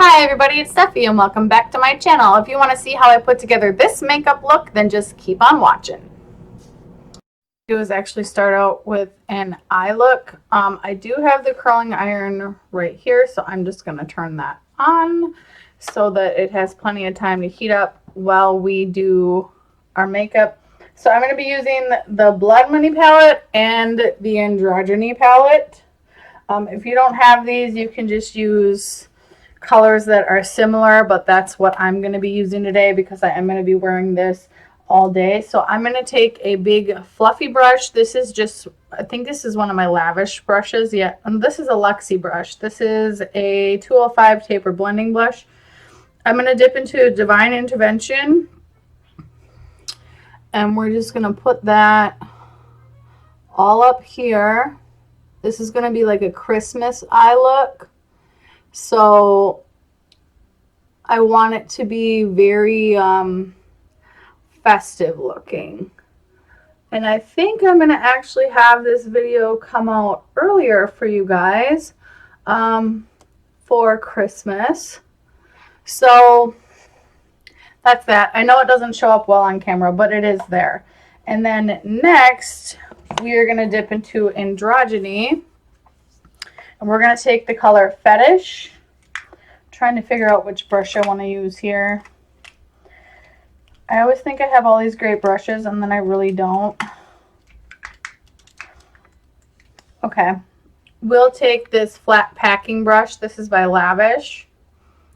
Hi everybody, it's Steffi and welcome back to my channel. If you want to see how I put together this makeup look, then just keep on watching. What I do is actually start out with an eye look. I do have the curling iron right here, so I'm just going to turn that on so that it has plenty of time to heat up while we do our makeup. So I'm going to be using the Blood Money palette and the Androgyny palette. If you don't have these, you can just use colors that are similar, but that's what I'm going to be using today because I am going to be wearing this all day. So I'm going to take a big fluffy brush. This is just, I think this is one of my Lavish brushes. Yeah, and this is a Luxie brush. This is a 205 taper blending brush. I'm going to dip into Divine Intervention, and we're just going to put that all up here. This is going to be like a Christmas eye look. So I want it to be very festive looking. And I think I'm going to actually have this video come out earlier for you guys for Christmas. So that's that. I know it doesn't show up well on camera, but it is there. And then next, we are going to dip into Androgyny. And we're going to take the color Fetish. I'm trying to figure out which brush I want to use here. I always think I have all these great brushes, and then I really don't. Okay. We'll take this flat packing brush. This is by Lavish.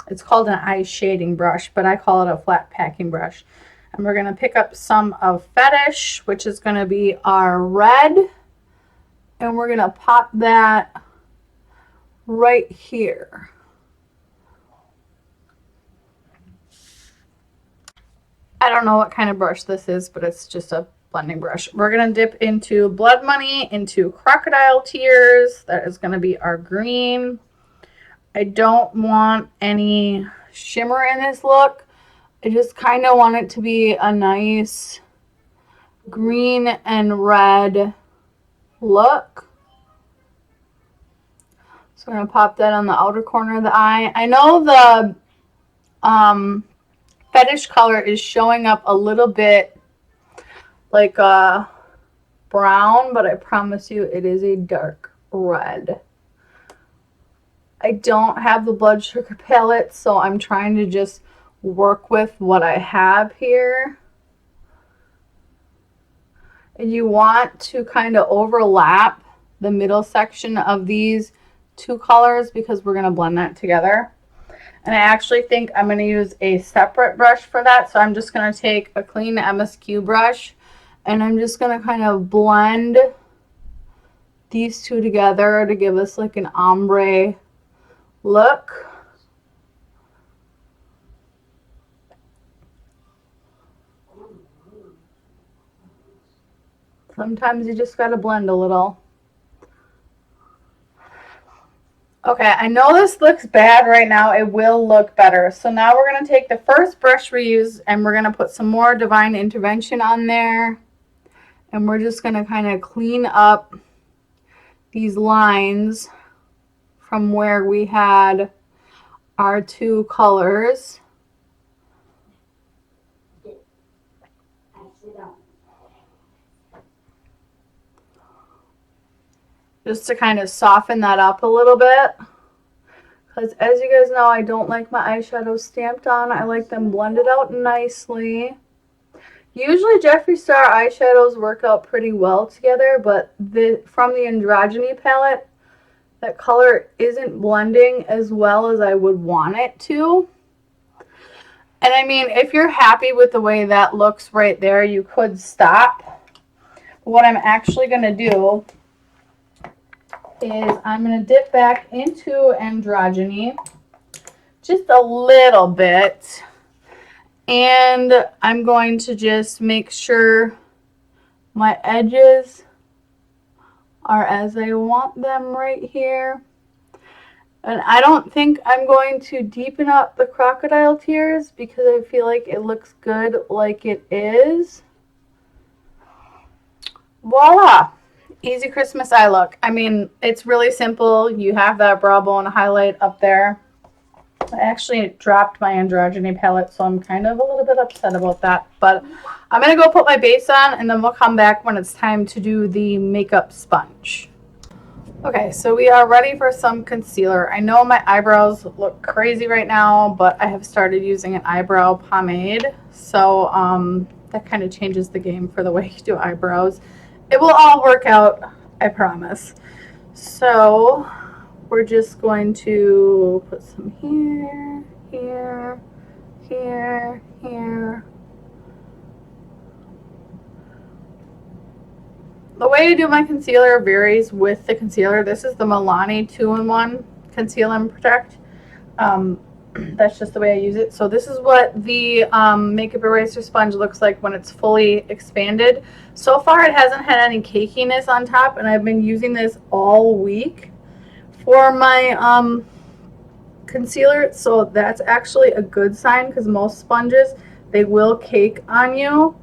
It's called an eye shading brush, but I call it a flat packing brush. And we're going to pick up some of Fetish, which is going to be our red. And we're going to pop that right here. I don't know what kind of brush this is, but it's just a blending brush. We're going to dip into Blood Money, into Crocodile Tears. That is going to be our green. I don't want any shimmer in this look. I just kind of want it to be a nice green and red look. So we're going to pop that on the outer corner of the eye. I know the Fetish color is showing up a little bit like a brown, but I promise you it is a dark red. I don't have the blood sugar palette, so I'm trying to just work with what I have here. And you want to kind of overlap the middle section of these two colors because we're going to blend that together. And I actually think I'm going to use a separate brush for that. So I'm just going to take a clean MSQ brush and I'm just going to kind of blend these two together to give us like an ombre look. Sometimes you just got to blend a little. Okay, I know this looks bad right now. It will look better. So now we're going to take the first brush we use and we're going to put some more Divine Intervention on there. And we're just going to kind of clean up these lines from where we had our two colors. Just to kind of soften that up a little bit. Because as you guys know, I don't like my eyeshadows stamped on. I like them blended out nicely. Usually Jeffree Star eyeshadows work out pretty well together, but from the Androgyny palette, that color isn't blending as well as I would want it to. And I mean, if you're happy with the way that looks right there, you could stop. What I'm actually going to do is I'm going to dip back into Androgyny just a little bit. And I'm going to just make sure my edges are as I want them right here. And I don't think I'm going to deepen up the Crocodile Tears because I feel like it looks good like it is. Voila! Easy Christmas eye look. I mean, it's really simple. You have that brow bone highlight up there. I actually dropped my androgyny palette, so I'm kind of a little bit upset about that. But I'm going to go put my base on, and then we'll come back when it's time to do the makeup sponge. Okay, so we are ready for some concealer. I know my eyebrows look crazy right now, but I have started using an eyebrow pomade. So that kind of changes the game for the way you do eyebrows. It will all work out, I promise. So we're just going to put some here, here, here, here. The way to do my concealer varies with the concealer. This is the Milani 2-in-1 Conceal and Protect. That's just the way I use it. So this is what the makeup eraser sponge looks like when it's fully expanded. So far it hasn't had any cakiness on top, and I've been using this all week for my concealer. So that's actually a good sign, because most sponges, they will cake on you.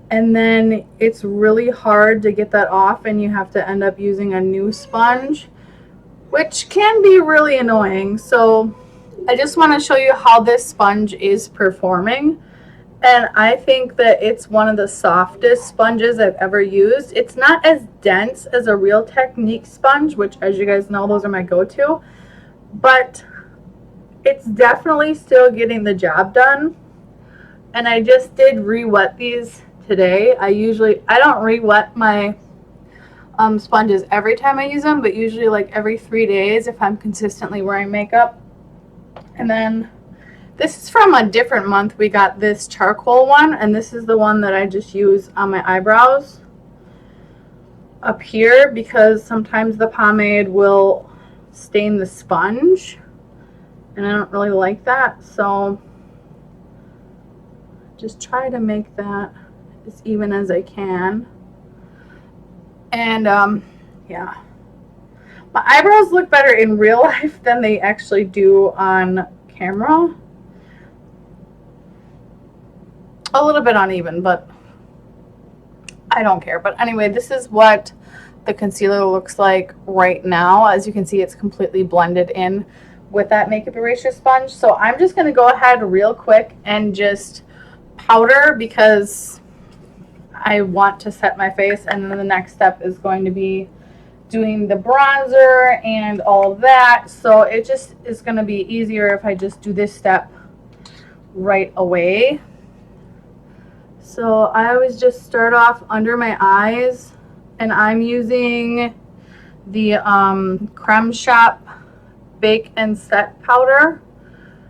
And then it's really hard to get that off, and you have to end up using a new sponge, which can be really annoying. So I just want to show you how this sponge is performing. And I think that it's one of the softest sponges I've ever used. It's not as dense as a Real Technique sponge, which, as you guys know, those are my go-to. But it's definitely still getting the job done. And I just did re-wet these today. I don't re-wet my sponges every time I use them, but usually like every 3 days if I'm consistently wearing makeup. And then this is from a different month. We got this charcoal one, and this is the one that I just use on my eyebrows up here, because sometimes the pomade will stain the sponge, and I don't really like that. So just try to make that as even as I can. And yeah, my eyebrows look better in real life than they actually do on camera. A little bit uneven, but I don't care. But anyway, this is what the concealer looks like right now. As you can see, it's completely blended in with that makeup eraser sponge. So I'm just going to go ahead real quick and just powder, because I want to set my face, and then the next step is going to be doing the bronzer and all of that. So it just is going to be easier if I just do this step right away. So I always just start off under my eyes, and I'm using the Creme Shop Bake and Set powder.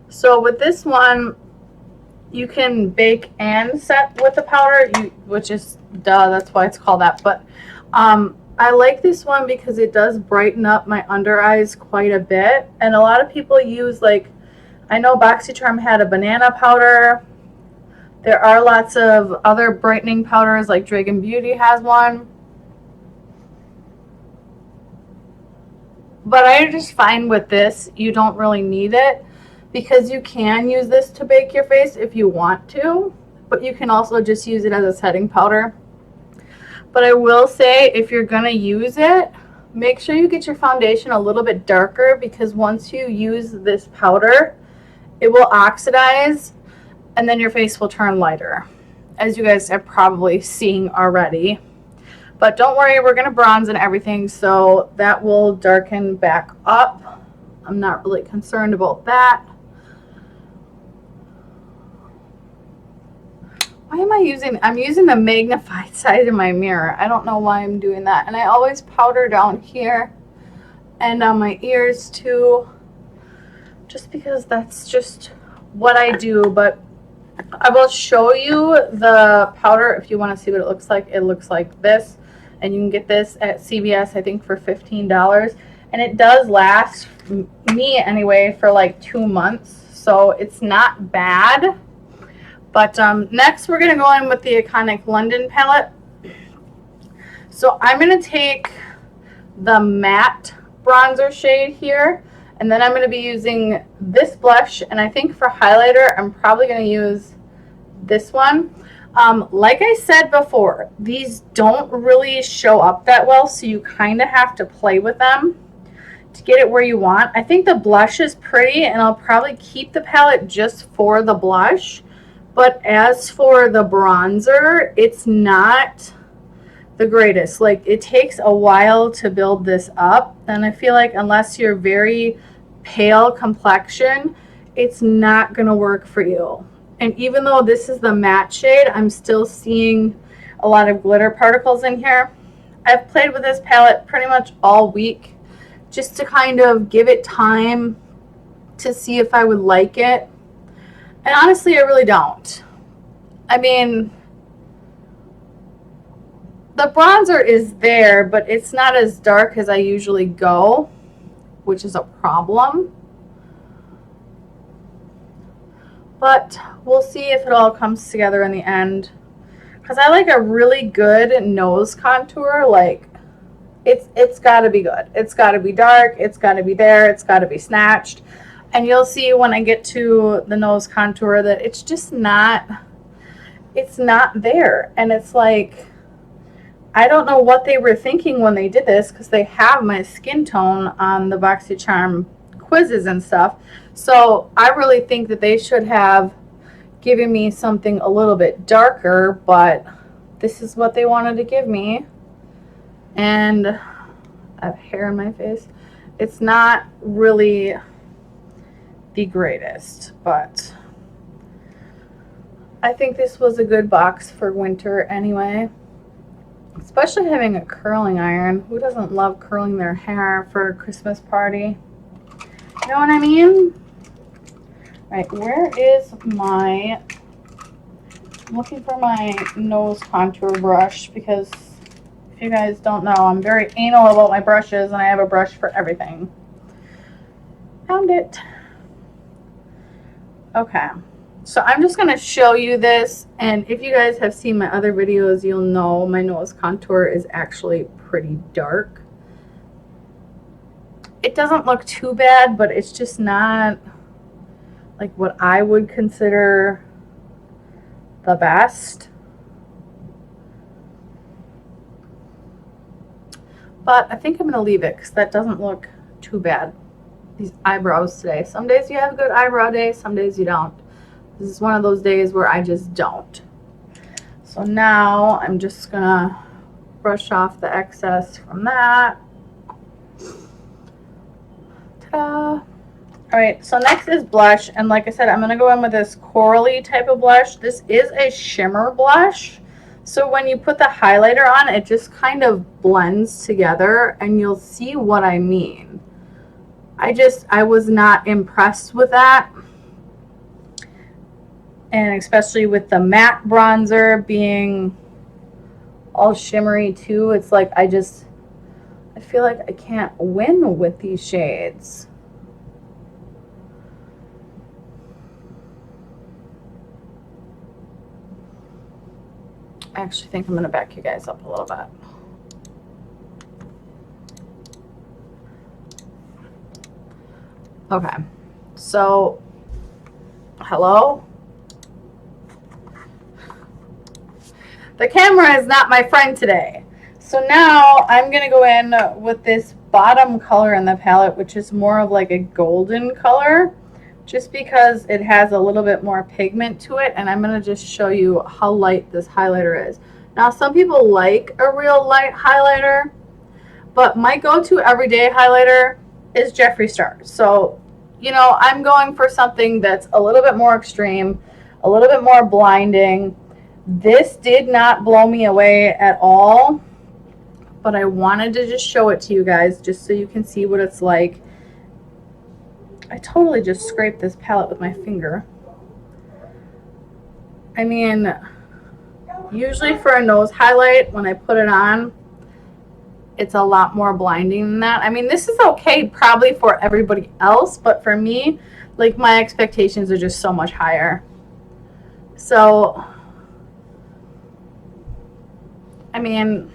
So with this one, you can bake and set with the powder, which is duh, that's why it's called that. But I like this one because it does brighten up my under eyes quite a bit. And a lot of people use, like, I know BoxyCharm had a banana powder. There are lots of other brightening powders, like Dragon Beauty has one. But I just find with this, you don't really need it, because you can use this to bake your face if you want to, but you can also just use it as a setting powder. But I will say, if you're going to use it, make sure you get your foundation a little bit darker, because once you use this powder, it will oxidize, and then your face will turn lighter, as you guys have probably seen already. But don't worry, we're going to bronze and everything, so that will darken back up. I'm not really concerned about that. Why am I using, I'm using the magnified side of my mirror. I don't know why I'm doing that. And I always powder down here and on my ears too, just because that's just what I do. But I will show you the powder if you want to see what it looks like. It looks like this, and you can get this at CVS, I think, for $15. And it does last me anyway for like 2 months, so it's not bad. But next we're going to go in with the iconic London palette. So I'm going to take the matte bronzer shade here, and then I'm going to be using this blush, and I think for highlighter I'm probably going to use this one. Like I said before, these don't really show up that well, so you kind of have to play with them to get it where you want. I think the blush is pretty, and I'll probably keep the palette just for the blush. But as for the bronzer, it's not the greatest. Like, it takes a while to build this up, and I feel like unless you're very pale complexion, it's not gonna work for you. And even though this is the matte shade, I'm still seeing a lot of glitter particles in here. I've played with this palette pretty much all week just to kind of give it time to see if I would like it. And honestly, I really don't. I mean, the bronzer is there, but it's not as dark as I usually go, which is a problem. But we'll see if it all comes together in the end. Because I like a really good nose contour. Like, it's got to be good. It's got to be dark. It's got to be there. It's got to be snatched. And you'll see when I get to the nose contour that it's just not, it's not there. And it's like, I don't know what they were thinking when they did this, because they have my skin tone on the BoxyCharm quizzes and stuff. So I really think that they should have given me something a little bit darker, but this is what they wanted to give me. And I have hair in my face. It's not really the greatest, but I think this was a good box for winter anyway. Especially having a curling iron. Who doesn't love curling their hair for a Christmas party? You know what I mean? Right, where is my, I'm looking for my nose contour brush, because if you guys don't know, I'm very anal about my brushes, and I have a brush for everything. Found it. Okay, so I'm just going to show you this, and if you guys have seen my other videos, you'll know my nose contour is actually pretty dark. It doesn't look too bad, but it's just not like what I would consider the best. But I think I'm going to leave it because that doesn't look too bad. These eyebrows today. Some days you have a good eyebrow day, some days you don't. This is one of those days where I just don't. So now I'm just going to brush off the excess from that. Ta-da! Alright, so next is blush, and like I said, I'm going to go in with this corally type of blush. This is a shimmer blush, so when you put the highlighter on, it just kind of blends together, and you'll see what I mean. I was not impressed with that, and especially with the matte bronzer being all shimmery too. It's like I feel like I can't win with these shades. I actually think I'm going to back you guys up a little bit. Okay, so hello? The camera is not my friend today. So now I'm going to go in with this bottom color in the palette, which is more of like a golden color, just because it has a little bit more pigment to it, and I'm going to just show you how light this highlighter is. Now, some people like a real light highlighter, but my go-to everyday highlighter is Jeffree Star. So, you know, I'm going for something that's a little bit more extreme, a little bit more blinding. This did not blow me away at all, but I wanted to just show it to you guys just so you can see what it's like. I totally just scraped this palette with my finger. I mean, usually for a nose highlight, when I put it on, it's a lot more blinding than that. I mean, this is okay probably for everybody else, but for me, like, my expectations are just so much higher. So, I mean,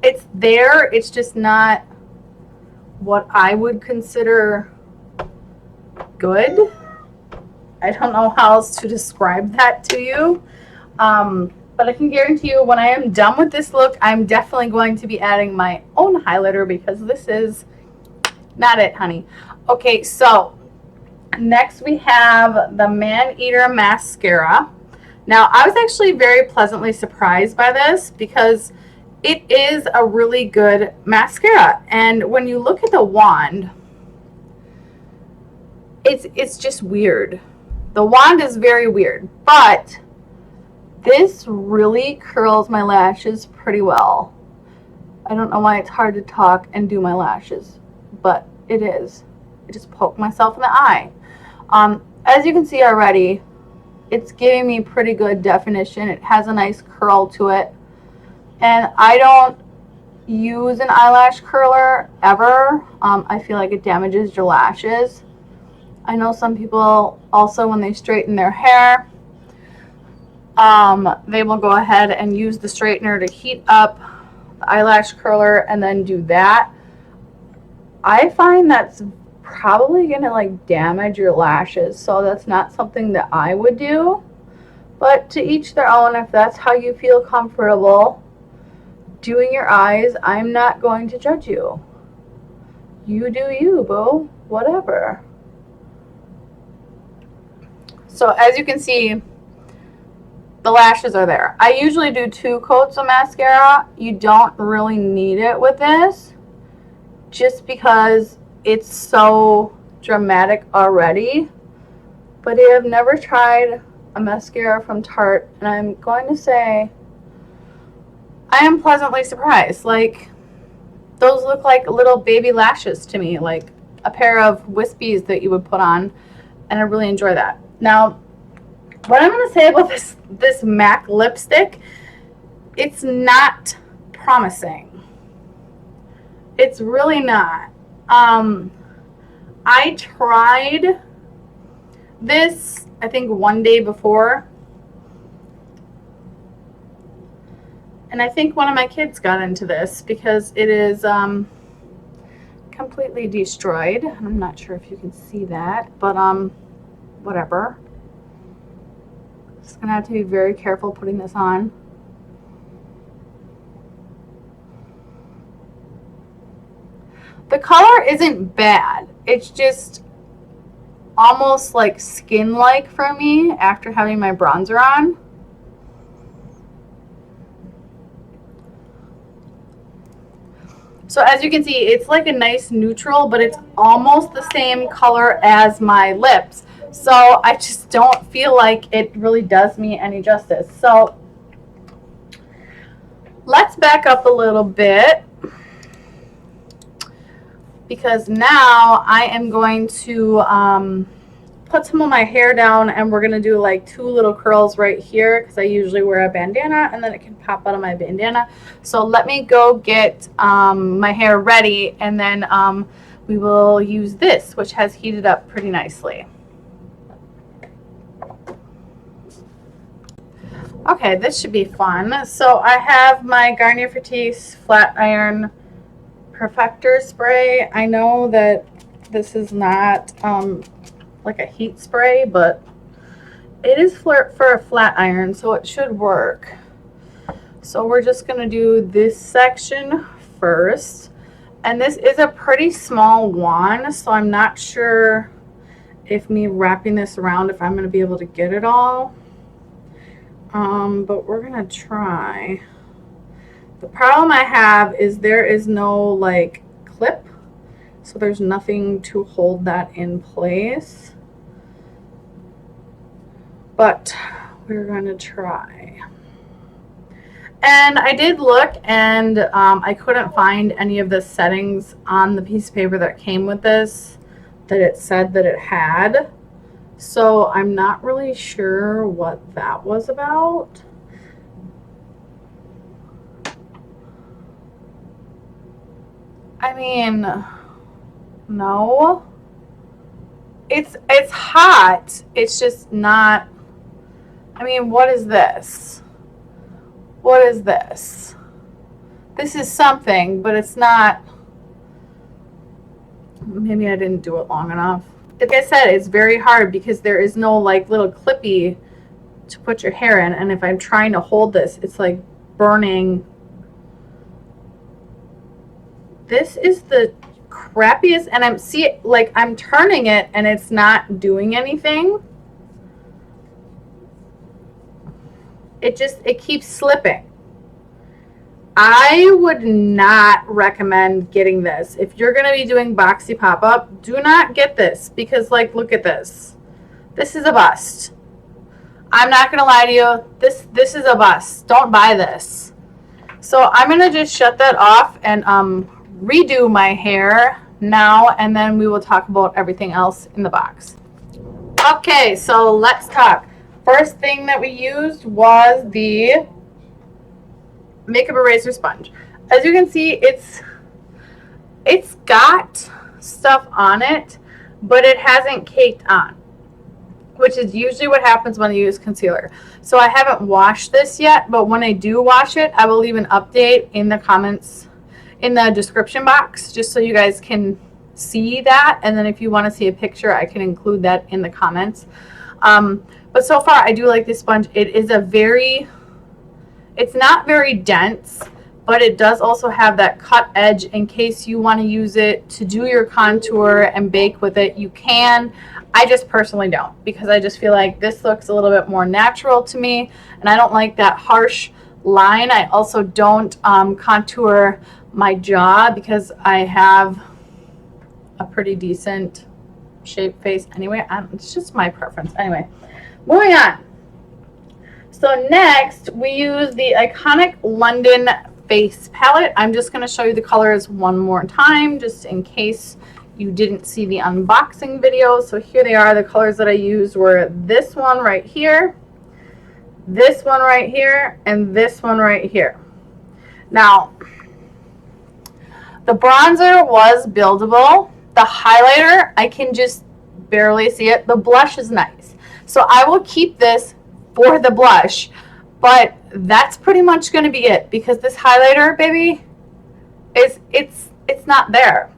it's there. It's just not what I would consider good. I don't know how else to describe that to you. But I can guarantee you when I am done with this look, I'm definitely going to be adding my own highlighter, because this is Not it, honey. Okay, so next we have the Maneater Mascara. Now, I was actually very pleasantly surprised by this because it is a really good mascara. And when you look at the wand, it's just weird. The wand is very weird, but this really curls my lashes pretty well. I don't know why it's hard to talk and do my lashes, but it is. I just poke myself in the eye. As you can see already, it's giving me pretty good definition. It has a nice curl to it. And I don't use an eyelash curler ever. I feel like it damages your lashes. I know some people also, when they straighten their hair, they will go ahead and use the straightener to heat up the eyelash curler and then do that. I find that's probably gonna like damage your lashes, so that's not something that I would do, but to each their own. If that's how you feel comfortable doing your eyes, I'm not going to judge you. You do you, boo. Whatever. So as you can see, the lashes are there. I usually do 2 coats of mascara. You don't really need it with this, just because it's so dramatic already. But I have never tried a mascara from Tarte, and I'm going to say I am pleasantly surprised. Like, those look like little baby lashes to me, like a pair of wispies that you would put on, and I really enjoy that. Now, what I'm going to say about this MAC lipstick, it's not promising. It's really not. I tried this, I think, one day before, and I think one of my kids got into this because it is completely destroyed. I'm not sure if you can see that, but whatever. Just gonna have to be very careful putting this on. The color isn't bad. It's just almost like skin-like for me after having my bronzer on. So as you can see, it's like a nice neutral, but it's almost the same color as my lips. So I just don't feel like it really does me any justice. So let's back up a little bit, because now I am going to put some of my hair down, and we're going to do like 2 little curls right here, because I usually wear a bandana and then it can pop out of my bandana. So let me go get my hair ready, and then we will use this, which has heated up pretty nicely. Okay, this should be fun. So I have my Garnier Fructis Flat Iron Perfector Spray. I know that this is not like a heat spray, but it is for a flat iron, so it should work. So we're just going to do this section first. And this is a pretty small wand, so I'm not sure if me wrapping this around, if I'm going to be able to get it all. But we're going to try. The problem I have is there is no like clip, so there's nothing to hold that in place. But we're going to try. And I did look, and I couldn't find any of the settings on the piece of paper that came with this that it said that it had. So I'm not really sure what that was about. I mean, no. It's hot. It's just not. I mean, what is this? What is this? This is something, but it's not. Maybe I didn't do it long enough. Like I said, it's very hard because there is no like little clippy to put your hair in, and if I'm trying to hold this, it's like burning. This is the crappiest, and I'm turning it and it's not doing anything. It keeps slipping. I would not recommend getting this. If you're going to be doing boxy pop-up, do not get this, because like, look at this. This is a bust. I'm not going to lie to you. This is a bust. Don't buy this. So I'm going to just shut that off and redo my hair now, and then we will talk about everything else in the box. Okay, so let's talk. First thing that we used was the makeup eraser sponge. As you can see, it's got stuff on it, but it hasn't caked on, which is usually what happens when I use concealer. So I haven't washed this yet, but when I do wash it, I will leave an update in the comments, in the description box, just so you guys can see that. And then if you want to see a picture, I can include that in the comments. But so far, I do like this sponge. It is it's not very dense, but it does also have that cut edge in case you want to use it to do your contour and bake with it. You can. I just personally don't, because I just feel like this looks a little bit more natural to me, and I don't like that harsh line. I also don't contour my jaw because I have a pretty decent shaped face anyway. It's just my preference. Anyway, moving on. So next, we use the iconic London face palette. I'm just going to show you the colors one more time, just in case you didn't see the unboxing video. So here they are. The colors that I used were this one right here, this one right here, and this one right here. Now, the bronzer was buildable. The highlighter, I can just barely see it. The blush is nice. So I will keep this for the blush, but that's pretty much going to be it, because this highlighter, baby, it's not there.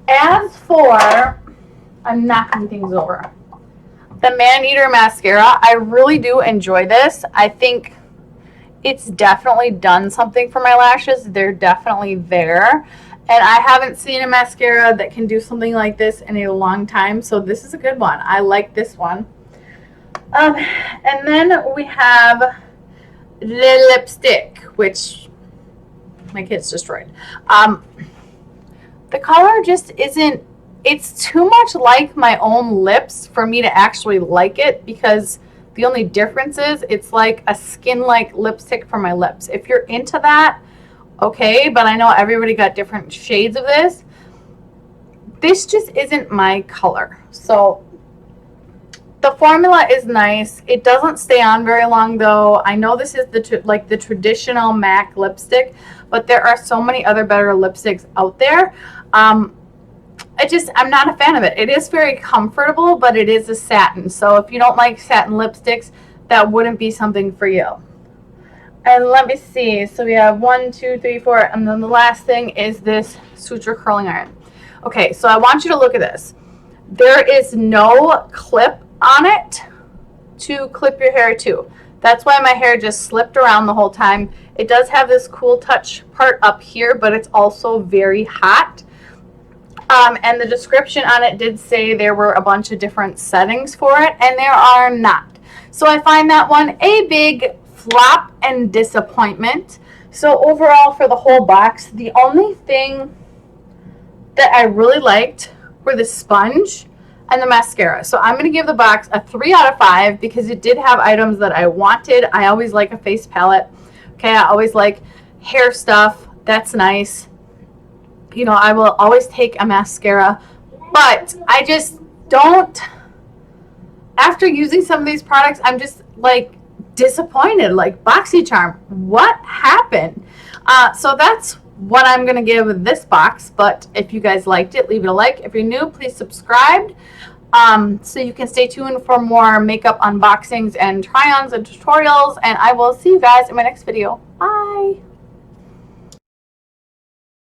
As for, I'm knocking things over, the Maneater mascara, I really do enjoy this. I think it's definitely done something for my lashes. They're definitely there. And I haven't seen a mascara that can do something like this in a long time. So this is a good one. I like this one. And then we have the lipstick, which my kids destroyed. The color just isn't, it's too much like my own lips for me to actually like it, because the only difference is it's like a skin-like lipstick for my lips. If you're into that, okay, but I know everybody got different shades of this. This just isn't my color. So the formula is nice. It doesn't stay on very long though. I know this is the traditional MAC lipstick, but there are so many other better lipsticks out there. I'm not a fan of it. It is very comfortable, but it is a satin. So if you don't like satin lipsticks, that wouldn't be something for you. And let me see. So we have 1, 2, 3, 4, and then the last thing is this Sutra curling iron. Okay, so I want you to look at this. There is no clip on it to clip your hair to. That's why my hair just slipped around the whole time. It does have this cool touch part up here, but it's also very hot. And the description on it did say there were a bunch of different settings for it, and there are not. So I find that one a big flop and disappointment. So overall for the whole box, the only thing that I really liked were the sponge and the mascara. So I'm going to give the box a 3 out of 5 because it did have items that I wanted. I always like a face palette. Okay, I always like hair stuff. That's nice. You know, I will always take a mascara, but I just don't, after using some of these products, I'm just like disappointed, like BoxyCharm, what happened? So that's what I'm going to give this box, but if you guys liked it, leave it a like. If you're new, please subscribe so you can stay tuned for more makeup unboxings and try-ons and tutorials, and I will see you guys in my next video. Bye!